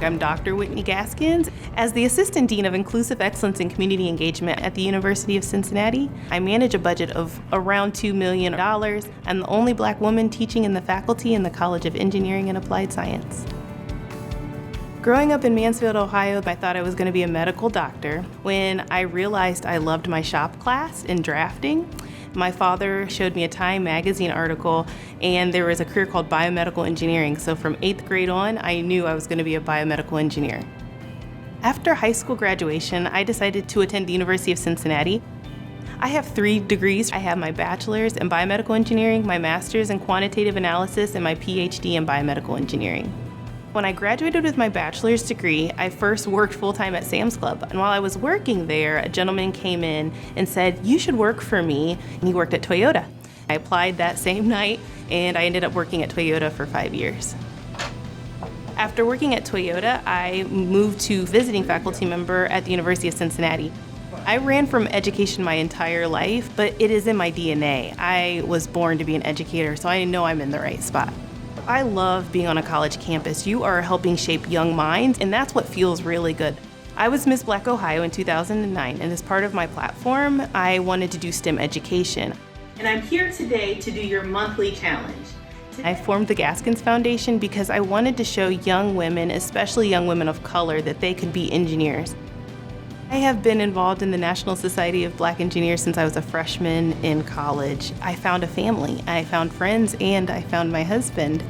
I'm Dr. Whitney Gaskin. As the Assistant Dean of Inclusive Excellence and Community Engagement at the University of Cincinnati, I manage a budget of around $2 million. I'm the only Black woman teaching in the faculty in the College of Engineering and Applied Science. Growing up in Mansfield, Ohio, I thought I was going to be a medical doctor. When I realized I loved my shop class in drafting, my father showed me a Time magazine article, and there was a career called biomedical engineering. So from 8th grade on, I knew I was going to be a biomedical engineer. After high school graduation, I decided to attend the University of Cincinnati. I have 3 degrees. I have my bachelor's in biomedical engineering, my master's in quantitative analysis, and my PhD in biomedical engineering. When I graduated with my bachelor's degree, I first worked full-time at Sam's Club. And while I was working there, a gentleman came in and said, "You should work for me." And he worked at Toyota. I applied that same night, and I ended up working at Toyota for 5 years. After working at Toyota, I moved to visiting faculty member at the University of Cincinnati. I ran from education my entire life, but it is in my DNA. I was born to be an educator, so I know I'm in the right spot. I love being on a college campus. You are helping shape young minds, and that's what feels really good. I was Miss Black Ohio in 2009, and as part of my platform, I wanted to do STEM education. And I'm here today to do your monthly challenge. I formed the Gaskin Foundation because I wanted to show young women, especially young women of color, that they could be engineers. I have been involved in the National Society of Black Engineers since I was a freshman in college. I found a family, I found friends, and I found my husband.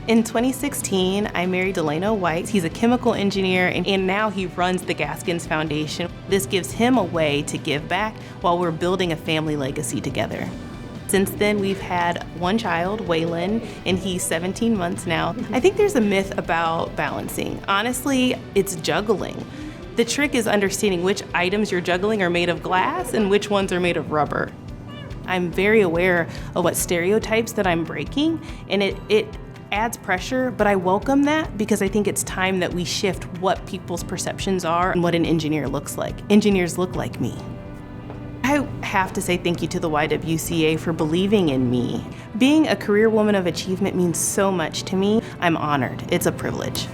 In 2016, I married Delano White. He's a chemical engineer, and now he runs the Gaskins Foundation. This gives him a way to give back while we're building a family legacy together. Since then, we've had 1 child, Waylon, and he's 17 months now. I think there's a myth about balancing. Honestly, it's juggling. The trick is understanding which items you're juggling are made of glass and which ones are made of rubber. I'm very aware of what stereotypes that I'm breaking, and it adds pressure, but I welcome that because I think it's time that we shift what people's perceptions are and what an engineer looks like. Engineers look like me. I have to say thank you to the YWCA for believing in me. Being a career woman of achievement means so much to me. I'm honored. It's a privilege.